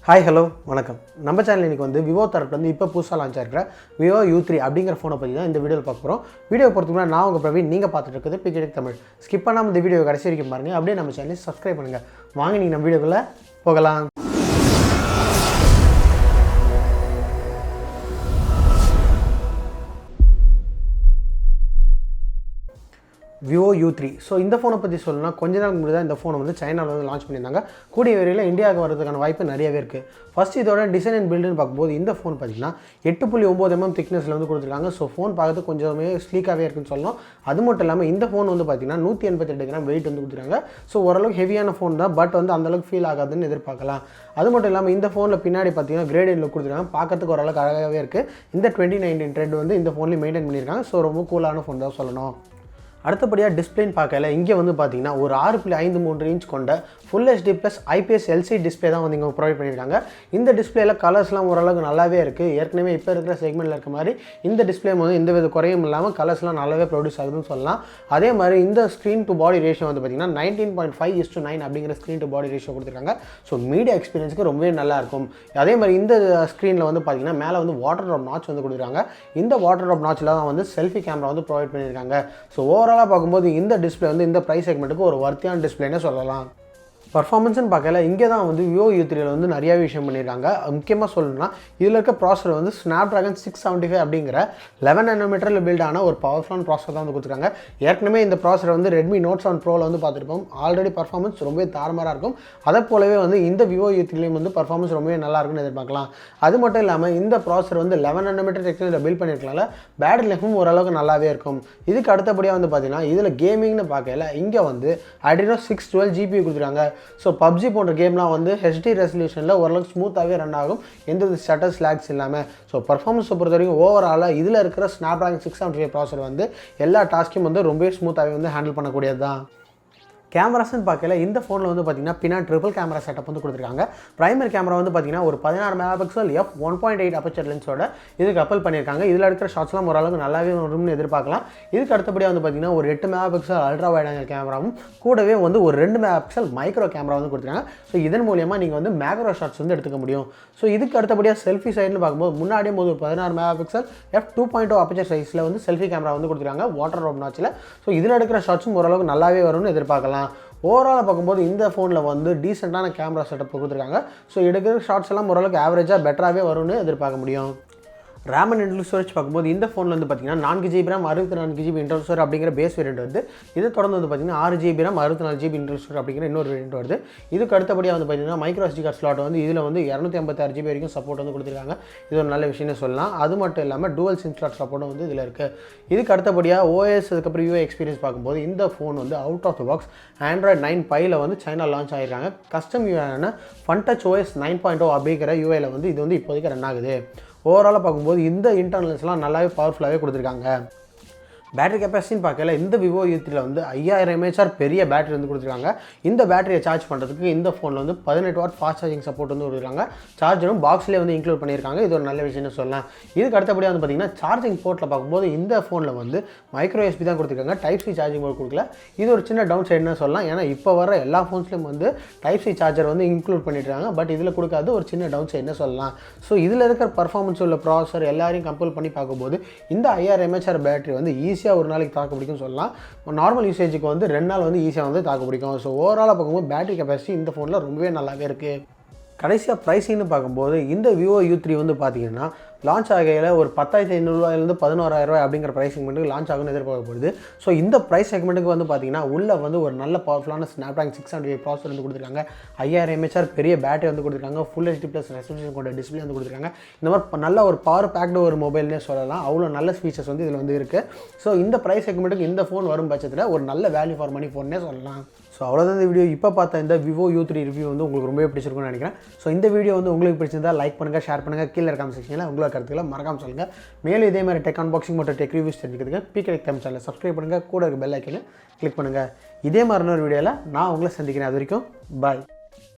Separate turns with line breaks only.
Hi hello வணக்கம். நம்ம channel இன்றைக்கி வந்து விவோ தரப்புலேருந்து இப்போ புதுசாக லான்ச் ஆகிருக்கிற விவோ U3 அப்படிங்கிற ஃபோனை பற்றி தான் இந்த வீடியோவில் பார்க்க போகிறோம். வீடியோ பொறுத்தவரை நான் உங்கள் பிரவீன், நீங்கள் பார்த்துட்டு இருக்குது பிகேடெக் தமிழ். ஸ்கிப் பண்ணாமல் இந்த வீடியோ கடைசி வரைக்கும் பாருங்கள். அப்படியே நம்ம சேனலை சப்ஸ்கிரைப் பண்ணுங்கள். வாங்க நீங்கள் நம்ம வீடியோக்குள்ளே போகலாம். Vivo U3. ஸோ இந்த ஃபோனை பற்றி சொல்லணும்னா கொஞ்ச நாள் முன்னாடி தான் இந்த ஃபோனை வந்து சைனாவில் வந்து லான்ச் பண்ணியிருந்தாங்க. கூடிய விரைவில் இந்தியாவுக்கு வரதுக்கான வாய்ப்பு நிறையவே இருக்குது. ஃபஸ்ட் இதோட டிசைன் அண்ட் பில்டுன்னு பார்க்கும்போது இந்த ஃபோன் பார்த்திங்கன்னா 8.9 mm திக்னஸில் வந்து கொடுத்துருக்காங்க. ஸோ ஃபோன் பார்க்கறது கொஞ்சமே ஸ்லீக்காகவே இருக்குன்னு சொல்லணும். அது மட்டும் இல்லாமல் இந்த ஃபோன் வந்து பார்த்திங்கன்னா 188 கிராம் வெயிட் வந்து கொடுத்துருக்காங்க. ஸோ ஓரளவுக்கு ஹெவியான ஃபோன் தான், பட் வந்து அந்தளவுக்கு ஃபீல் ஆகாதுன்னு எதிர்பார்க்கலாம். அது மட்டும் இல்லாமல் இந்த ஃபோனில் பின்னாடி பார்த்திங்கன்னா கிரேடியன் லுக் கொடுத்துருக்காங்க. பார்க்கறதுக்கு ஓரளவுக்கு அழகாகவே இருக்குது. இந்த 2019 ட்ரெண்ட் வந்து இந்த ஃபோன்லேயும் மெயின்டைன் பண்ணியிருக்காங்க. ஸோ ரொம்ப கூலான ஃபோன் தான் சொல்லணும். அடுத்தபடியாக டிஸ்பிளேன்னு பார்க்கல இங்கே வந்து பார்த்தீங்கன்னா ஒரு 6.53 இன்ச் கொண்ட full HD plus IPS LCD display தான் வந்து இங்கே ப்ரொவைட் பண்ணியிருக்காங்க. இந்த டிஸ்பிளேயில் கலர்ஸ்லாம் ஓரளவுக்கு நல்லாவே இருக்குது. ஏற்கனவே இப்போ இருக்கிற செக்மெண்ட்டில் இருக்க மாதிரி இந்த டிஸ்பிளே வந்து எந்த வித குறையும் இல்லாமல் கலர்ஸ்லாம் நல்லாவே ப்ரொடியூஸ் ஆகுதுன்னு சொல்லலாம். அதே மாதிரி இந்த ஸ்க்ரீன் டு பாடி ரேஷியோ வந்து பார்த்திங்கன்னா 19.5:9 அப்படிங்கிற ஸ்க்ரீன் டு பாடி ரேஷியோ கொடுத்துருக்காங்க. ஸோ மீடியா எக்ஸ்பீரியன்ஸுக்கு ரொம்பவே நல்லாயிருக்கும். அதே மாதிரி இந்த ஸ்க்ரீனில் வந்து பார்த்திங்கன்னா மேலே வந்து வாட்டர் ட்ராப் நாட்ச் வந்து கொடுத்துருக்காங்க. இந்த வாட்டர் ட்ராப் நாட்சில் தான் வந்து செல்ஃபி கேமரா வந்து ப்ரொவைட் பண்ணியிருக்காங்க. ஸோ ஓவராலாக பார்க்கும்போது இந்த டிஸ்பிளே வந்து இந்த ப்ரைஸ் செக்மெண்ட்டுக்கு ஒரு வர்த்தியான டிஸ்பிளேன்னு சொல்லலாம். பர்ஃபார்மன்ஸ்னு பார்க்கல இங்கே தான் வந்து விவோ U3 வந்து நிறையா விஷயம் பண்ணியிருக்காங்க. முக்கியமாக சொல்லணும்னா இதில் இருக்க ப்ராசர் வந்து Snapdragon 675 அப்படிங்கிற 11 nm பில்டான ஒரு பவர்ஃபுல்லான ப்ராசர் தான் வந்து கொடுத்துருக்காங்க. ஏற்கனவே இந்த ப்ராசர் வந்து Redmi Note 7 Proவில் வந்து பார்த்துருப்போம். ஆல்ரெடி பர்ஃபார்மன்ஸ் ரொம்பவே தாறுமாறாக இருக்கும். அதை போலவே வந்து இந்த விவோ U3லையும் வந்து பர்ஃபார்மன்ஸ் ரொம்பவே நல்லா இருக்குன்னு எதிர்பார்க்கலாம். அது மட்டும் இல்லாமல் இந்த ப்ராசர் வந்து 11 nm டெக்னாலஜியில் பில்ட் பண்ணியிருக்கனால பேட்டரி லைஃபும் ஓரளவுக்கு நல்லாவே இருக்கும். இதுக்கு அடுத்தபடியாக வந்து பார்த்தீங்கன்னா இதில் கேமிங்னு பார்க்கல இங்கே வந்து adrino 612 GPU கொடுத்துருக்காங்க. ஸோ PUBG போன்ற கேம்லாம் வந்து HD ரெசல்யூஷனில் ஓரளவுக்கு ஸ்மூத்தாகவே ரன் ஆகும், எந்த வித ஷட்டர் ஸ்லாக்ஸ் இல்லாமல். ஸோ பர்ஃபார்மன்ஸை பொறுத்த வரைக்கும் ஓவராலாக இதில் இருக்கிற Snapdragon 675 ப்ராசர் வந்து எல்லா டாஸ்க்கையும் வந்து ரொம்பவே ஸ்மூத்தாகவே வந்து ஹேண்டில் பண்ணக்கூடியது தான். கேமராஸ்ன்னு பார்க்கல இந்த ஃபோனில் வந்து பார்த்திங்கன்னா பின்னாடி ட்ரிபிள் கேமரா செட்டப் வந்து கொடுத்துருக்காங்க. பிரைமரி கேமரா வந்து பார்த்திங்கன்னா ஒரு 16 MP f1.8 அப்பச்சர் லென்ஸோட இது கப்பல் பண்ணியிருக்காங்க. இதில் இருக்கிற ஷாட்ஸ்லாம் ஓரளவுக்கு நல்லாவே வரும்னு எதிர்பார்க்கலாம். இதுக்கு அடுத்தபடியாக வந்து பார்த்திங்கன்னா ஒரு 8 MP அல்ட்ரா வைட் ஆங்கிள் கேமராவும் கூடவே வந்து ஒரு 2 MP மைக்ரோ கேமரா வந்து கொடுத்துருக்காங்க. ஸோ இதன் மூலியமாக நீங்கள் வந்து மேக்ரோ ஷாட்ஸ் வந்து எடுத்துக்க முடியும். ஸோ இதுக்கு அடுத்தபடியாக செல்ஃபி சைடுன்னு பார்க்கும்போது முன்னாடியே போது ஒரு 16 MP f2.0 அப்பச்சர் சைஸில் வந்து செல்ஃபி கேமரா வந்து கொடுத்துருக்காங்க வாட்டர் ட்ராப் நாட்சில். ஸோ இதில் எடுக்கிற ஷாட்ஸும் ஓரளவுக்கு நல்லாவே வரும்னு எதிர்பார்க்கலாம். ஓவராலாக பார்க்கும்போது இந்த ஃபோனில் வந்து டீசெண்டான கேமரா செட்டப் கொடுத்துருக்காங்க. ஸோ எடுக்கிற ஷாட்ஸ் எல்லாம் ஓரளவுக்கு ஆவரேஜாக பெட்டராகவே வரும்னு எதிர்பார்க்க முடியும். ரேம் அண்ட் இன்டர்னல் ஸ்டோரேஜ் பார்க்கும்போது இந்த ஃபோனில் வந்து பார்த்திங்கன்னா 4GB RAM 64GB internal storage அப்படிங்கிற பேஸ் வேரியண்ட் வருது. இதை தொடர்ந்து வந்து பார்த்திங்கன்னா 6GB RAM 64GB internal storage அப்படிங்கிற இன்னொரு வேரியண்ட் வருது. இதுக்கு அடுத்தபடியாக வந்து பார்த்திங்கன்னா மைக்ரோ SD கார்டு ஸ்லாட் வந்து இதில் வந்து 256GB வரைக்கும் சப்போர்ட் வந்து கொடுத்துருக்காங்க. இது ஒரு நல்ல விஷயம்னு சொல்லலாம். அது மட்டும் இல்லாமல் டூவல் சிம் ஸ்லாட் சப்போர்ட்டும் வந்து இதில் இருக்குது. இதுக்கு அடுத்தபடியாக OS அதுக்கப்புறம் UI எக்ஸ்பீரியன்ஸ் பார்க்கும்போது இந்த ஃபோன் வந்து out of the box Android 9 Pieல வந்து சைனா லான்ச் ஆகிருக்காங்க. கஸ்டம் யூஐயான FunTouch OS 9.0 அப்படிங்கிற யூஐயில் வந்து இது வந்து இப்போதைக்கு ரன் ஆகுது. ஓவராலாக பார்க்கும்போது இந்த இன்டர்னல்ஸ்லாம் நல்லாவே பவர்ஃபுல்லாகவே கொடுத்துருக்காங்க. பேட்டரி கெப்பாசிட்டின்னு பார்க்கல இந்த விவோ U3 வந்து 5000 mAh பெரிய பேட்டரி வந்து கொடுத்துருக்காங்க. இந்த பேட்டரியை சார்ஜ் பண்ணுறதுக்கு இந்த ஃபோனில் வந்து 18 வாட் ஃபாஸ்ட் சார்ஜிங் சப்போர்ட் வந்து கொடுத்துருக்காங்க. சார்ஜரும் பாக்ஸ்லேயே வந்து இன்க்ளூட் பண்ணியிருக்காங்க. இது ஒரு நல்ல விஷயம்னு சொல்லலாம். இதுக்கு அடுத்தபடியாக வந்து பார்த்திங்கன்னா சார்ஜிங் போர்ட்டில் பார்க்கும்போது இந்த ஃபோனில் வந்து மைக்ரோ USB தான் கொடுத்துருக்காங்க. Type C சார்ஜிங் போர்ட் கொடுக்கல. இது ஒரு சின்ன டவுன் சைடுன்னு சொல்லலாம். ஏன்னா இப்போ வர எல்லா ஃபோன்ஸ்லையும் வந்து Type C சார்ஜர் வந்து இன்க்ளூட் பண்ணிட்டுருக்காங்க. பட் இதில் கொடுக்காது ஒரு சின்ன டவுன் சைடுன்னு சொல்லலாம். ஸோ இதில் இருக்கிற பர்ஃபார்மன்ஸ் உள்ள ப்ராசஸர் எல்லாரையும் கம்பேர் பண்ணி பார்க்கும்போது இந்த 5000 mAh பேட்டரி வந்து ஈஸியாக ஒரு நாளைக்கு தாக்கு பிடிக்கும் சொல்லலாம். நார்மல் யூசேஜுக்கு வந்து 2 நாள் வந்து ஈஸியாக வந்து தாக்கு பிடிக்கும். ஸோ ஓவராலாக பார்க்கும்போது பேட்டரி கெப்பாசிட்டி இந்த ஃபோனில் ரொம்பவே நல்லாவே இருக்குது. கடைசியாக ப்ரைஸிங்னு பார்க்கும்போது இந்த விவோ U3 வந்து பார்த்திங்கன்னா லான்ச் ஆகையில் ஒரு 10,500 11,000 அப்படிங்கிற ப்ரைஸ் செக்மெண்ட்டுக்கு லான்ச் ஆகும்னு எதிர்பார்க்கப்படுது. ஸோ இந்த ப்ரைஸ் செக்மெண்ட்டுக்கு வந்து பார்த்திங்கன்னா உள்ளே வந்து ஒரு நல்ல பவர்ஃபுல்லான Snapdragon 675 ப்ராசர் வந்து கொடுத்துருக்காங்க. 5000 mAh பெரிய பேட்டரி வந்து கொடுத்துருக்காங்க. ஃபுல் HD ப்ளஸ் ரெசல்யூஷன் கொண்ட டிஸ்பிளே வந்து கொடுத்துருக்காங்க. இந்த மாதிரி நல்ல ஒரு பவர் பேக்டு ஒரு மொபைல்னே சொல்லலாம். அவ்வளோ நல்ல ஃபீச்சர்ஸ் வந்து இதில் வந்து இருக்குது. ஸோ இந்த ப்ரைஸ் செக்மெண்ட்டுக்கு இந்த ஃபோன் வரும் பட்சத்தில் ஒரு நல்ல வேல்யூ ஃபார் மணி ஃபோன்னே சொல்லலாம். ஸோ அவ்வளோதான் இந்த வீடியோ. இப்போ பார்த்த இந்த விவோ U3 ரிவ்யூ வந்து உங்களுக்கு ரொம்பவே பிடிச்சிருக்குன்னு நினைக்கிறேன். ஸோ இந்த வீடியோ வந்து உங்களுக்கு பிடிச்சிருந்தா லைக் பண்ணுங்கள், ஷேர் பண்ணுங்கள், கீழே இருக்காம செக்ஷனில் உங்களோட கருத்துக்களை மறக்காமல் சொல்லுங்கள். மேலும் இதே மாதிரி டெக் அன்பாக்சிங் மற்றும் டெக் ரிவ்யூஸ் தெரிஞ்சுக்கிறதுக்கு பிகேடெக் தமிழ் சேனலை சப்ஸ்கிரைப் பண்ணுங்கள், கூட இருக்க பெல் ஐக்கனை கிளிக் பண்ணுங்கள். இதே மாதிரி இன்னொரு வீடியோவில் நான் உங்களை சந்திக்கிறேன். அது வரைக்கும் பாய்.